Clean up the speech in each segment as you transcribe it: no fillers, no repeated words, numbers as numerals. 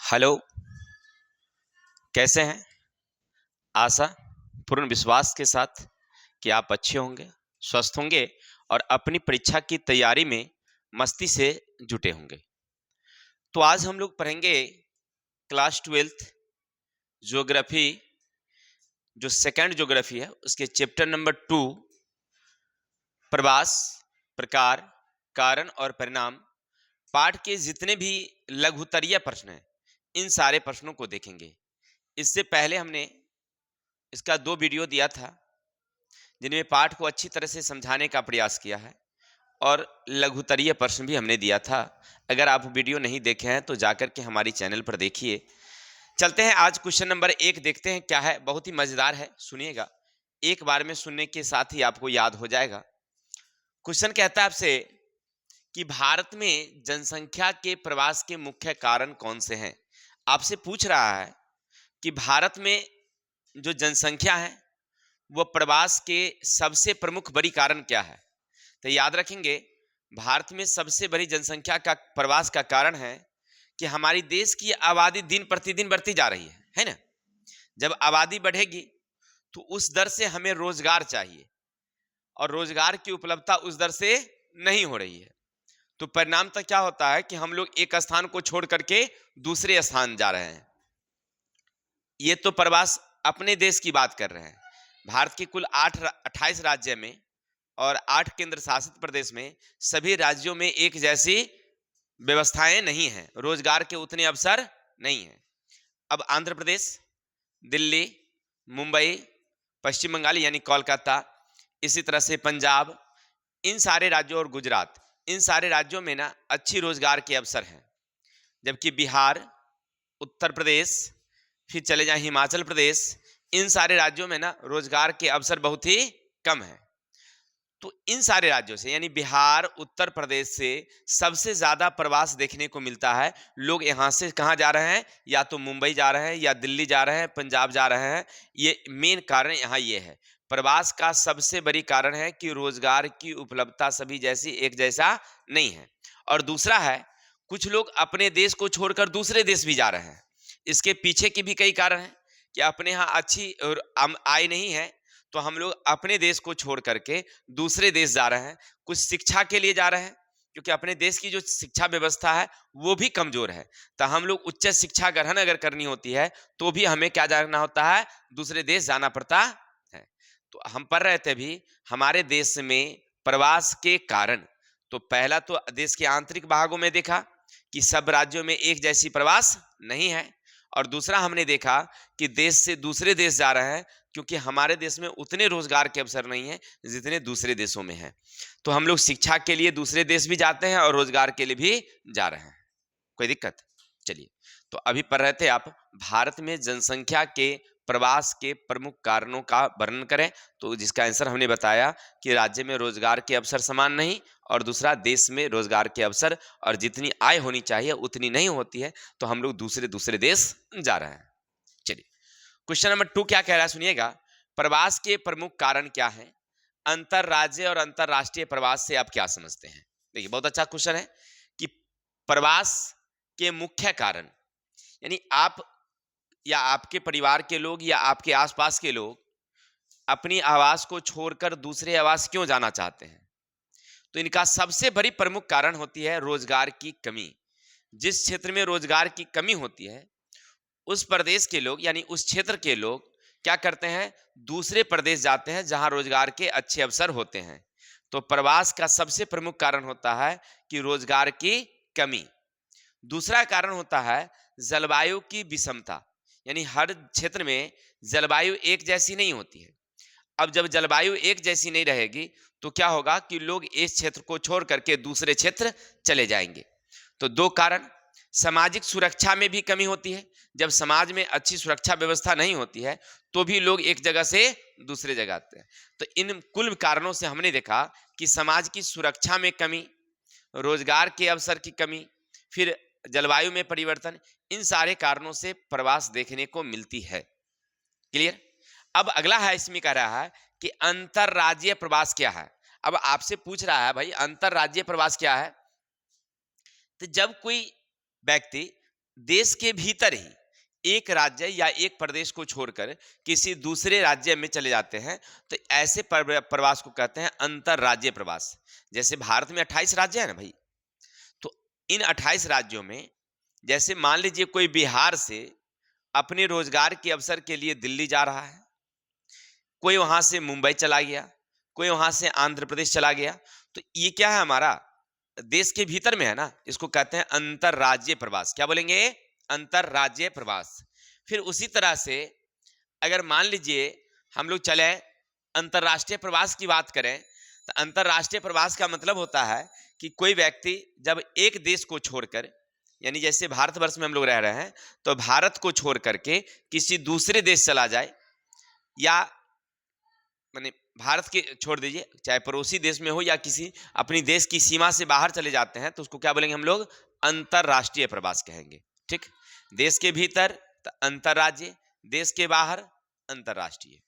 Hello. कैसे हैं? आशा पूर्ण विश्वास के साथ कि आप अच्छे होंगे, स्वस्थ होंगे और अपनी परीक्षा की तैयारी में मस्ती से जुटे होंगे। तो आज हम लोग पढ़ेंगे क्लास 12th ज्योग्राफी, जो सेकंड ज्योग्राफी है उसके चैप्टर नंबर 2, प्रवास, प्रकार, कारण और परिणाम। पाठ के जितने भी लघुत्तरीय प्रश्न हैं, इन सारे प्रश्नों को देखेंगे। इससे पहले हमने इसका 2 वीडियो दिया था, जिनमें पाठ को अच्छी तरह से समझाने का प्रयास किया है और लघुत्तरीय प्रश्न भी हमने दिया था। अगर आप वीडियो नहीं देखे हैं तो जाकर के हमारी चैनल पर देखिए। चलते हैं, आज क्वेश्चन नंबर 1 देखते हैं क्या है। बहुत ही मजेदार है, सुनिएगा। एक बार में सुनने के साथ ही आपको याद हो जाएगा। क्वेश्चन कहता है आपसे कि भारत में जनसंख्या के प्रवास के मुख्य कारण कौन से हैं। आपसे पूछ रहा है कि भारत में जो जनसंख्या है वो प्रवास के सबसे प्रमुख बड़ी कारण क्या है। तो याद रखेंगे, भारत में सबसे बड़ी जनसंख्या का प्रवास का कारण है कि हमारी देश की आबादी दिन प्रतिदिन बढ़ती जा रही है ना। जब आबादी बढ़ेगी तो उस दर से हमें रोजगार चाहिए और रोजगार की उपलब्धता उस दर से नहीं हो रही है। तो परिणाम तो क्या होता है कि हम लोग एक स्थान को छोड़ करके दूसरे स्थान जा रहे हैं। ये तो प्रवास अपने देश की बात कर रहे हैं। भारत के कुल 28 राज्य में और 8 केंद्र शासित प्रदेश में सभी राज्यों में एक जैसी व्यवस्थाएं नहीं हैं, रोजगार के उतने अवसर नहीं हैं। अब आंध्र प्रदेश, दिल्ली, मुंबई, पश्चिम बंगाल यानी कोलकाता, इसी तरह से पंजाब, इन सारे राज्यों और गुजरात, इन सारे राज्यों में ना अच्छी रोजगार के अवसर हैं। जबकि बिहार, उत्तर प्रदेश, फिर चले जाएं हिमाचल प्रदेश, इन सारे राज्यों में ना रोजगार के अवसर बहुत ही कम है। तो इन सारे राज्यों से यानी बिहार, उत्तर प्रदेश से सबसे ज्यादा प्रवास देखने को मिलता है। लोग यहाँ से कहाँ जा रहे हैं, या तो मुंबई जा रहे हैं, या दिल्ली जा रहे हैं, पंजाब जा रहे हैं। ये मेन कारण यहाँ ये है। प्रवास का सबसे बड़ी कारण है कि रोजगार की उपलब्धता सभी जैसी एक जैसा नहीं है। और दूसरा है, कुछ लोग अपने देश को छोड़कर दूसरे देश भी जा रहे हैं। इसके पीछे की भी कई कारण हैं कि अपने यहाँ अच्छी आय नहीं है तो हम लोग अपने देश को छोड़ करके दूसरे देश जा रहे हैं। कुछ शिक्षा के लिए जा रहे हैं, क्योंकि अपने देश की जो शिक्षा व्यवस्था है वो भी कमजोर है। तो हम लोग उच्च शिक्षा ग्रहण अगर करनी होती है तो भी हमें क्या जाना होता है, दूसरे देश जाना पड़ता है। तो हम पढ़ रहे थे भी हमारे देश में प्रवास के कारण। तो पहला तो देश के आंतरिक भागों में देखा कि सब राज्यों में एक जैसी प्रवास नहीं है, और दूसरा हमने देखा कि देश से दूसरे देश जा रहे हैं क्योंकि हमारे देश में उतने रोजगार के अवसर नहीं है जितने दूसरे देशों में है। तो हम लोग शिक्षा के लिए दूसरे देश भी जाते हैं और रोजगार के लिए भी जा रहे हैं। कोई दिक्कत? चलिए, तो अभी पढ़ रहे थे आप, भारत में जनसंख्या के प्रवास के प्रमुख कारणों का वर्णन करें। तो जिसका आंसर हमने बताया कि राज्य में रोजगार के अवसर समान नहीं, और दूसरा देश में रोजगार के अवसर और जितनी आय होनी चाहिए उतनी नहीं होती है, तो हम लोग दूसरे दूसरे देश जा रहे हैं। चलिए, क्वेश्चन नंबर 2 क्या कह रहा है, सुनिएगा। प्रवास के प्रमुख कारण क्या है? अंतरराज्य और अंतरराष्ट्रीय प्रवास से आप क्या समझते हैं? देखिए, बहुत अच्छा क्वेश्चन है कि प्रवास के मुख्य कारण, यानी आप या आपके परिवार के लोग या आपके आसपास के लोग अपनी आवास को छोड़कर दूसरे आवास क्यों जाना चाहते हैं? तो इनका सबसे बड़ी प्रमुख कारण होती है रोजगार की कमी। जिस क्षेत्र में रोजगार की कमी होती है उस प्रदेश के लोग यानी उस क्षेत्र के लोग क्या करते हैं, दूसरे प्रदेश जाते हैं जहां रोजगार के अच्छे अवसर होते हैं। तो प्रवास का सबसे प्रमुख कारण होता है कि रोजगार की कमी। दूसरा कारण होता है जलवायु की विषमता, यानी हर क्षेत्र में जलवायु एक जैसी नहीं होती है। अब जब जलवायु एक जैसी नहीं रहेगी तो क्या होगा कि लोग इस क्षेत्र को छोड़ करके दूसरे क्षेत्र चले जाएंगे। तो 2 कारण, सामाजिक सुरक्षा में भी कमी होती है। जब समाज में अच्छी सुरक्षा व्यवस्था नहीं होती है तो भी लोग एक जगह से दूसरे जगह आते हैं। तो इन कुल कारणों से हमने देखा कि समाज की सुरक्षा में कमी, रोजगार के अवसर की कमी, फिर जलवायु में परिवर्तन, इन सारे कारणों से प्रवास देखने को मिलती है। क्लियर? अब अगला है, इसमें कह रहा है कि अंतरराज्यीय प्रवास क्या है। अब आपसे पूछ रहा है भाई अंतरराज्यीय प्रवास क्या है। तो जब कोई व्यक्ति देश के भीतर ही एक राज्य या एक प्रदेश को छोड़कर किसी दूसरे राज्य में चले जाते हैं, तो ऐसे प्रवास को कहते हैं अंतरराज्यीय प्रवास। जैसे भारत में 28 राज्य है ना भाई, तो इन 28 राज्यों में जैसे मान लीजिए कोई बिहार से अपने रोजगार के अवसर के लिए दिल्ली जा रहा है, कोई वहां से मुंबई चला गया, कोई वहां से आंध्र प्रदेश चला गया, तो ये क्या है, हमारा देश के भीतर में है ना, इसको कहते हैं अंतरराज्यीय प्रवास। क्या बोलेंगे? अंतरराज्यीय प्रवास। फिर उसी तरह से अगर मान लीजिए हम लोग चले अंतरराष्ट्रीय प्रवास की बात करें, तो अंतरराष्ट्रीय प्रवास का मतलब होता है कि कोई व्यक्ति जब एक देश को छोड़कर, यानी जैसे भारतवर्ष में हम लोग रह रहे हैं, तो भारत को छोड़ करके किसी दूसरे देश चला जाए, या माने भारत के छोड़ दीजिए, चाहे पड़ोसी देश में हो या किसी अपनी देश की सीमा से बाहर चले जाते हैं, तो उसको क्या बोलेंगे हम लोग? अंतरराष्ट्रीय प्रवास कहेंगे। ठीक, देश के भीतर तो अंतरराज्य, देश के बाहर अंतरराष्ट्रीय।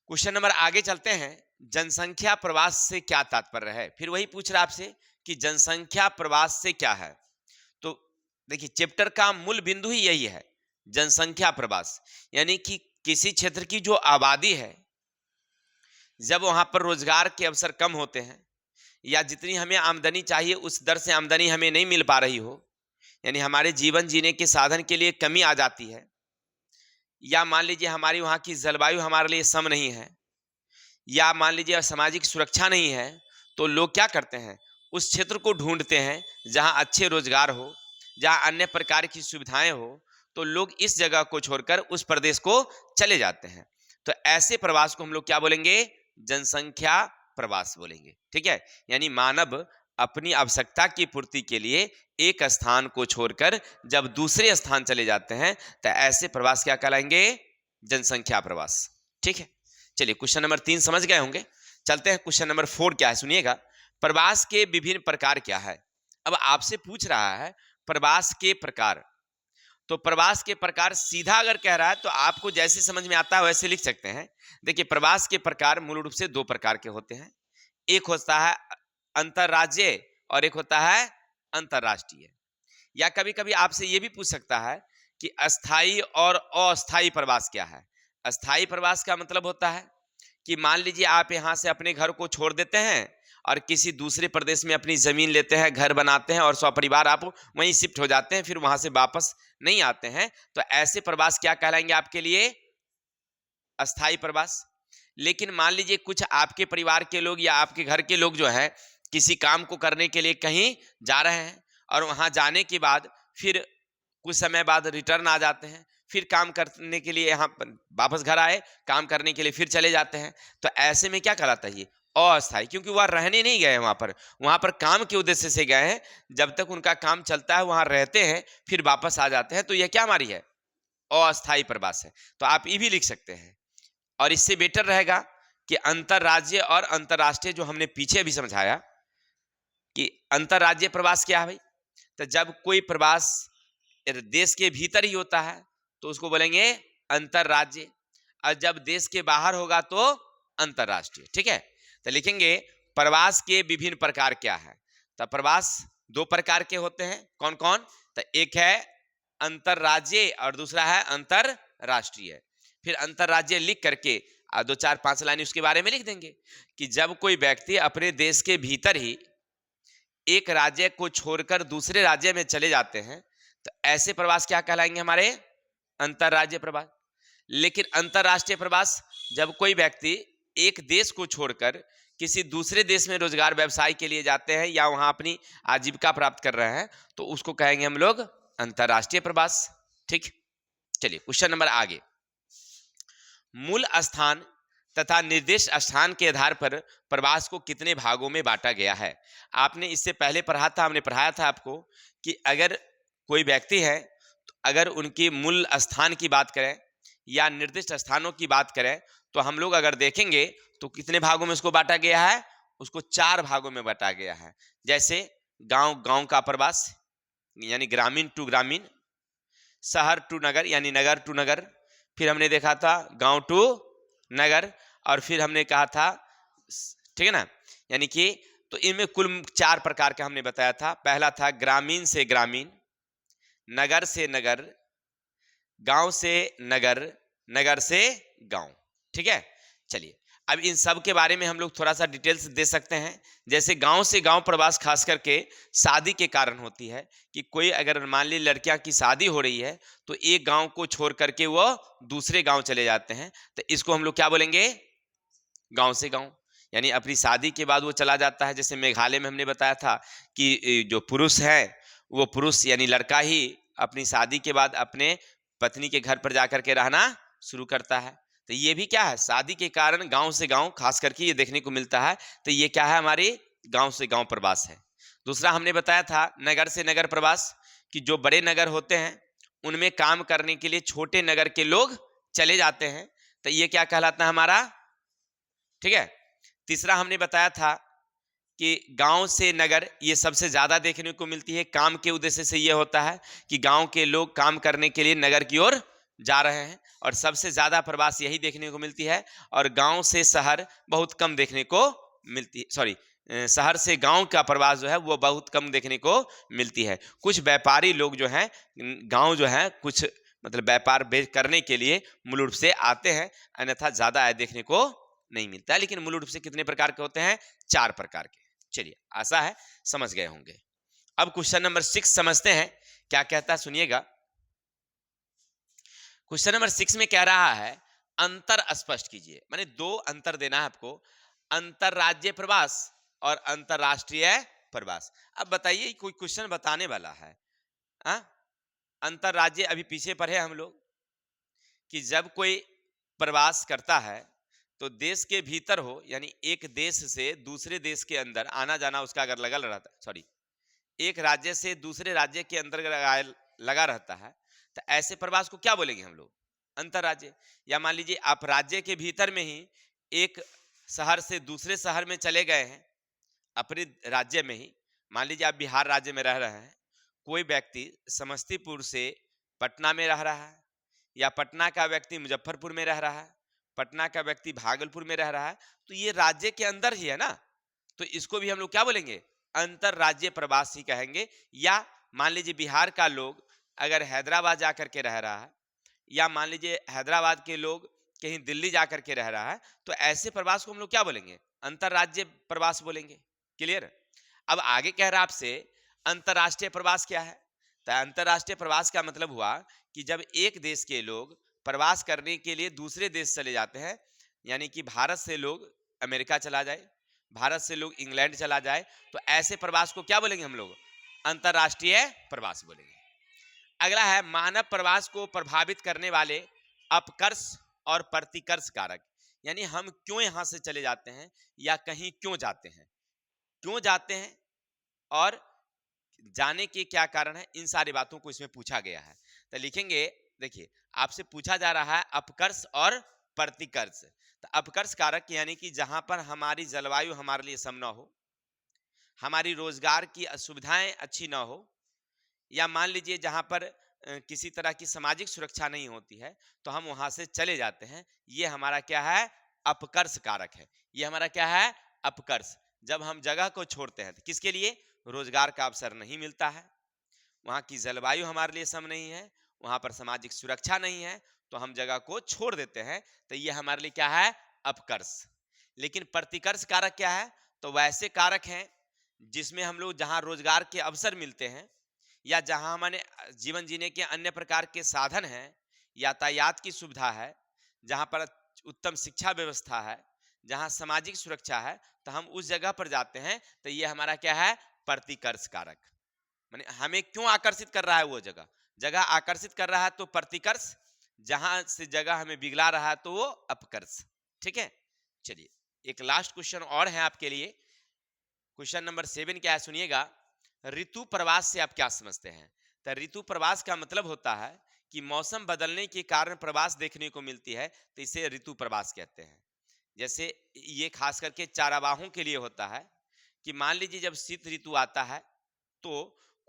क्वेश्चन नंबर आगे चलते हैं, जनसंख्या प्रवास से क्या तात्पर्य है? फिर वही पूछ रहा आपसे कि जनसंख्या प्रवास से क्या है। तो देखिए, चैप्टर का मूल बिंदु ही यही है, जनसंख्या प्रवास, यानी कि किसी क्षेत्र की जो आबादी है, जब वहां पर रोजगार के अवसर कम होते हैं, या जितनी हमें आमदनी चाहिए उस दर से आमदनी हमें नहीं मिल पा रही हो, यानी हमारे जीवन जीने के साधन के लिए कमी आ जाती है, या मान लीजिए हमारी वहाँ की जलवायु हमारे लिए सम नहीं है, या मान लीजिए सामाजिक सुरक्षा नहीं है, तो लोग क्या करते हैं, उस क्षेत्र को ढूंढते हैं जहाँ अच्छे रोजगार हो, जहाँ अन्य प्रकार की सुविधाएं हो, तो लोग इस जगह को छोड़कर उस प्रदेश को चले जाते हैं। तो ऐसे प्रवास को हम लोग क्या बोलेंगे? जनसंख्या प्रवास बोलेंगे। ठीक है, यानी मानव अपनी आवश्यकता की पूर्ति के लिए एक स्थान को छोड़कर जब दूसरे स्थान चले जाते हैं, तो ऐसे प्रवास क्या कहलाएंगे? जनसंख्या प्रवास। ठीक है, चलिए क्वेश्चन नंबर 3 समझ गए होंगे। चलते हैं क्वेश्चन नंबर 4 क्या है, सुनिएगा। प्रवास के विभिन्न प्रकार क्या है? अब आपसे पूछ रहा है प्रवास के प्रकार, तो प्रवास के प्रकार सीधा अगर कह रहा है तो आपको जैसे समझ में आता है वैसे लिख सकते हैं। देखिए, प्रवास के प्रकार मूल रूप से 2 प्रकार के होते हैं, एक होता है अंतरराज्यीय और एक होता है अंतरराष्ट्रीय। या कभी कभी आपसे यह भी पूछ सकता है कि अस्थाई और अस्थाई प्रवास क्या है। अस्थाई प्रवास का मतलब होता है कि मान लीजिए आप यहां से अपने घर को छोड़ देते हैं और किसी दूसरे प्रदेश में अपनी जमीन लेते हैं, घर बनाते हैं और सपरिवार आप वहीं शिफ्ट हो जाते हैं, फिर वहां से वापस नहीं आते हैं, तो ऐसे प्रवास क्या कहलाएंगे आपके लिए? अस्थाई प्रवास। लेकिन मान लीजिए कुछ आपके परिवार के लोग या आपके घर के लोग जो है किसी काम को करने के लिए कहीं जा रहे हैं, और वहां जाने के बाद फिर कुछ समय बाद रिटर्न आ जाते हैं, फिर काम करने के लिए यहाँ वापस घर आए, काम करने के लिए फिर चले जाते हैं, तो ऐसे में क्या कहलाता है? ये अस्थाई, क्योंकि वह रहने नहीं गए वहां पर काम के उद्देश्य से गए हैं, जब तक उनका काम चलता है वहां रहते हैं, फिर वापस आ जाते हैं, तो यह क्या हमारी है? अस्थाई प्रवास है। तो आप ये भी लिख सकते हैं, और इससे बेटर रहेगा कि अंतरराज्य और अंतरराष्ट्रीय जो हमने पीछे भी समझाया कि अंतरराज्य प्रवास क्या है भाई, तो जब कोई प्रवास देश के भीतर ही होता है तो उसको बोलेंगे अंतरराज्य, और जब देश के बाहर होगा तो अंतरराष्ट्रीय। ठीक है, तो लिखेंगे प्रवास के विभिन्न प्रकार क्या है। तो प्रवास 2 प्रकार के होते हैं, कौन कौन? तो एक है अंतरराज्यीय और दूसरा है अंतरराष्ट्रीय। फिर अंतरराज्यीय लिख करके 2 4 5 लाइन उसके बारे में लिख देंगे कि जब कोई व्यक्ति अपने देश के भीतर ही एक राज्य को छोड़कर दूसरे राज्य में चले जाते हैं, तो ऐसे प्रवास क्या कहलाएंगे? हमारे अंतरराज्यीय प्रवास। लेकिन अंतरराष्ट्रीय प्रवास, जब कोई व्यक्ति एक देश को छोड़कर किसी दूसरे देश में रोजगार व्यवसाय के लिए जाते हैं या वहां अपनी आजीविका प्राप्त कर रहे हैं, तो उसको कहेंगे हम लोग अंतरराष्ट्रीय प्रवास। ठीक, चलिए क्वेश्चन नंबर आगे। मूल स्थान तथा निर्दिष्ट स्थान के आधार पर प्रवास को कितने भागों में बांटा गया है? आपने इससे पहले पढ़ा था, हमने पढ़ाया था आपको कि अगर कोई व्यक्ति है, तो अगर उनकी मूल स्थान की बात करें या निर्दिष्ट स्थानों की बात करें, तो हम लोग अगर देखेंगे तो कितने भागों में उसको बांटा गया है? उसको 4 भागों में बांटा गया है। जैसे गांव का प्रवास यानी ग्रामीण टू ग्रामीण, शहर टू नगर यानी नगर टू नगर, फिर हमने देखा था गांव टू नगर, और फिर हमने कहा था, ठीक है ना, यानी कि तो इनमें कुल 4 प्रकार का हमने बताया था। पहला था ग्रामीण से ग्रामीण, नगर से नगर, गांव से नगर, नगर से गांव। ठीक है, चलिए अब इन सब के बारे में हम लोग थोड़ा सा डिटेल्स दे सकते हैं। जैसे गांव से गांव प्रवास खास करके शादी के कारण होती है कि कोई अगर मान ली लड़कियां की शादी हो रही है तो एक गांव को छोड़ करके वो दूसरे गांव चले जाते हैं, तो इसको हम लोग क्या बोलेंगे, गांव से गांव। यानी अपनी शादी के बाद वो चला जाता है। जैसे मेघालय में हमने बताया था कि जो पुरुष है वो पुरुष यानी लड़का ही अपनी शादी के बाद अपने पत्नी के घर पर जाकर के रहना शुरू करता है। तो ये भी क्या है, शादी के कारण गांव से गांव खास करके ये देखने को मिलता है। तो ये क्या है, हमारे गांव से गांव प्रवास है। दूसरा हमने बताया था नगर से नगर प्रवास, कि जो बड़े नगर होते हैं उनमें काम करने के लिए छोटे नगर के लोग चले जाते हैं। तो ये क्या कहलाता है हमारा, ठीक है। तीसरा हमने बताया था कि गांव से नगर ये सबसे ज्यादा देखने को मिलती है। काम के उद्देश्य से ये होता है कि गांव के लोग काम करने के लिए नगर की ओर जा रहे हैं, और सबसे ज्यादा प्रवास यही देखने को मिलती है। और गांव से शहर बहुत कम देखने को मिलती है, सॉरी, शहर से गांव का प्रवास जो है वो बहुत कम देखने को मिलती है। कुछ व्यापारी लोग जो हैं गांव जो है कुछ मतलब व्यापार करने के लिए मूल रूप से आते हैं, अन्यथा ज्यादा देखने को नहीं मिलता है। लेकिन मूल रूप से कितने प्रकार के होते हैं, 4 प्रकार के। चलिए आशा है समझ गए होंगे। अब क्वेश्चन नंबर 6 समझते हैं क्या कहता है, सुनिएगा। क्वेश्चन नंबर 6 में कह रहा है अंतर स्पष्ट कीजिए, माने 2 अंतर देना है आपको, अंतरराज्य प्रवास और अंतरराष्ट्रीय प्रवास। अब बताइए कोई क्वेश्चन बताने वाला है, हाँ? अंतरराज्य अभी पीछे पढ़े हम लोग कि जब कोई प्रवास करता है तो देश के भीतर हो, यानी एक देश से दूसरे देश के अंदर आना जाना उसका अगर लगा रहता, सॉरी, एक राज्य से दूसरे राज्य के अंदर लगा रहता है, तो ऐसे प्रवास को क्या बोलेंगे हम लोग, अंतरराज्य। या मान लीजिए आप राज्य के भीतर में ही एक शहर से दूसरे शहर में चले गए हैं, अपने राज्य में ही, मान लीजिए आप बिहार राज्य में रह रहे हैं, कोई व्यक्ति समस्तीपुर से पटना में रह रहा है, या पटना का व्यक्ति मुजफ्फरपुर में रह रहा है, पटना का व्यक्ति भागलपुर में रह रहा है, तो ये राज्य के अंदर ही है ना, तो इसको भी हम लोग क्या बोलेंगे, अंतर राज्य प्रवास ही कहेंगे। या मान लीजिए बिहार का लोग अगर हैदराबाद जाकर के रह रहा है, या मान लीजिए हैदराबाद के लोग कहीं दिल्ली जाकर के रह रहा है, तो ऐसे प्रवास को हम लोग क्या बोलेंगे, अंतरराज्य प्रवास बोलेंगे। क्लियर। अब आगे कह रहा आपसे अंतरराष्ट्रीय प्रवास क्या है, तो अंतरराष्ट्रीय प्रवास का मतलब हुआ कि जब एक देश के लोग प्रवास करने के लिए दूसरे देश चले जाते हैं, यानी कि भारत से लोग अमेरिका चला जाए, भारत से लोग इंग्लैंड चला जाए, तो ऐसे प्रवास को क्या बोलेंगे हम लोग, अंतरराष्ट्रीय प्रवास बोलेंगे। अगला है मानव प्रवास को प्रभावित करने वाले अपकर्ष और प्रतिकर्ष कारक, यानी हम क्यों यहां से चले जाते हैं या कहीं क्यों जाते हैं, क्यों जाते हैं और जाने के क्या कारण है, इन सारी बातों को इसमें पूछा गया है। तो लिखेंगे, देखिए आपसे पूछा जा रहा है अपकर्ष और प्रतिकर्ष। तो अपकर्ष कारक यानी कि जहां पर हमारी जलवायु हमारे लिए सम ना हो, हमारी रोजगार की सुविधाएं अच्छी ना हो, या मान लीजिए जहां पर किसी तरह की सामाजिक सुरक्षा नहीं होती है, तो हम वहां से चले जाते हैं। ये हमारा क्या है, अपकर्ष कारक है। ये हमारा क्या है, अपकर्ष। जब हम जगह को छोड़ते हैं तो किसके लिए, रोजगार का अवसर नहीं मिलता है, वहां की जलवायु हमारे लिए सम नहीं है, वहां पर सामाजिक सुरक्षा नहीं है, तो हम जगह को छोड़ देते हैं। तो ये हमारे लिए क्या है, अपकर्ष। लेकिन प्रतिकर्ष कारक क्या है, तो वैसे कारक हैं जिसमें हम लोग जहां रोजगार के अवसर मिलते हैं, या जहां हमारे जीवन जीने के अन्य प्रकार के साधन हैं, यातायात की सुविधा है, जहां पर उत्तम शिक्षा व्यवस्था है, जहां सामाजिक सुरक्षा है, तो हम उस जगह पर जाते हैं। तो ये हमारा क्या है, प्रतिकर्ष कारक। माने हमें क्यों आकर्षित कर रहा है वो जगह, जगह आकर्षित कर रहा है तो प्रतिकर्ष, जहां से जगह हमें बिगला रहा है तो वो अपकर्ष। ठीक है, चलिए एक लास्ट क्वेश्चन और है आपके लिए। क्वेश्चन नंबर 7 क्या है, सुनिएगा। ऋतु प्रवास से आप क्या समझते हैं, तो ऋतु प्रवास का मतलब होता है कि मौसम बदलने के कारण प्रवास देखने को मिलती है, तो इसे ऋतु प्रवास कहते हैं। जैसे ये खास करके चारावाहों के लिए होता है कि मान लीजिए जब शीत ऋतु आता है तो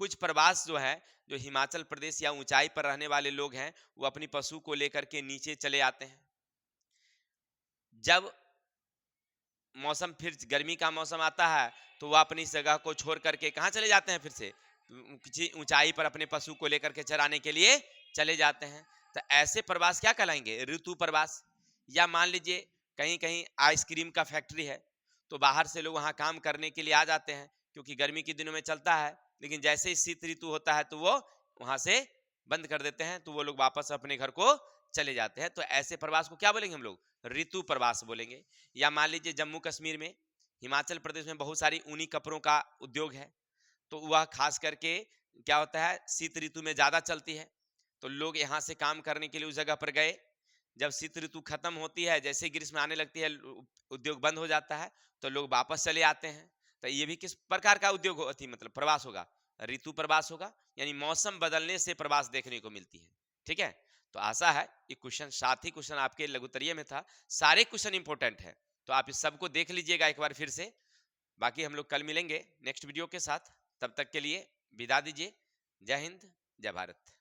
कुछ प्रवास जो है, जो हिमाचल प्रदेश या ऊंचाई पर रहने वाले लोग हैं, वो अपनी पशु को लेकर के नीचे चले आते हैं। जब मौसम फिर गर्मी का मौसम आता है तो वह अपनी जगह को छोड़ करके कहाँ चले जाते हैं, फिर से किसी ऊंचाई पर अपने पशु को लेकर के चराने के लिए चले जाते हैं। तो ऐसे प्रवास क्या कहलाएंगे? ऋतु प्रवास। या मान लीजिए कहीं कहीं आइसक्रीम का फैक्ट्री है, तो बाहर से लोग वहां काम करने के लिए आ जाते हैं, क्योंकि गर्मी के दिनों में चलता है, लेकिन जैसे ही शीत ऋतु होता है तो वो वहां से बंद कर देते हैं, तो वो लोग वापस अपने घर को चले जाते हैं। तो ऐसे प्रवास को क्या बोलेंगे हम लोग? ऋतु प्रवास बोलेंगे। या मान लीजिए जम्मू कश्मीर में, हिमाचल प्रदेश में बहुत सारी ऊनी कपड़ों का उद्योग है, तो वह खास करके क्या होता है, शीत ऋतु में ज्यादा चलती है। तो लोग यहाँ से काम करने के लिए उस जगह पर गए। जब शीत ऋतु खत्म होती है, जैसे ग्रीष्म आने लगती है, उद्योग बंद हो जाता है, तो लोग वापस चले आते हैं। तो ये भी किस प्रकार का उद्योग मतलब प्रवास होगा? ऋतु प्रवास होगा, यानी मौसम बदलने से प्रवास देखने को मिलती है। ठीक है, तो आशा है ये क्वेश्चन, 7 ही क्वेश्चन आपके लघुतरीय में था, सारे क्वेश्चन इंपॉर्टेंट है, तो आप इस सबको देख लीजिएगा एक बार फिर से। बाकी हम लोग कल मिलेंगे नेक्स्ट वीडियो के साथ, तब तक के लिए विदा दीजिए। जय हिंद, जय भारत।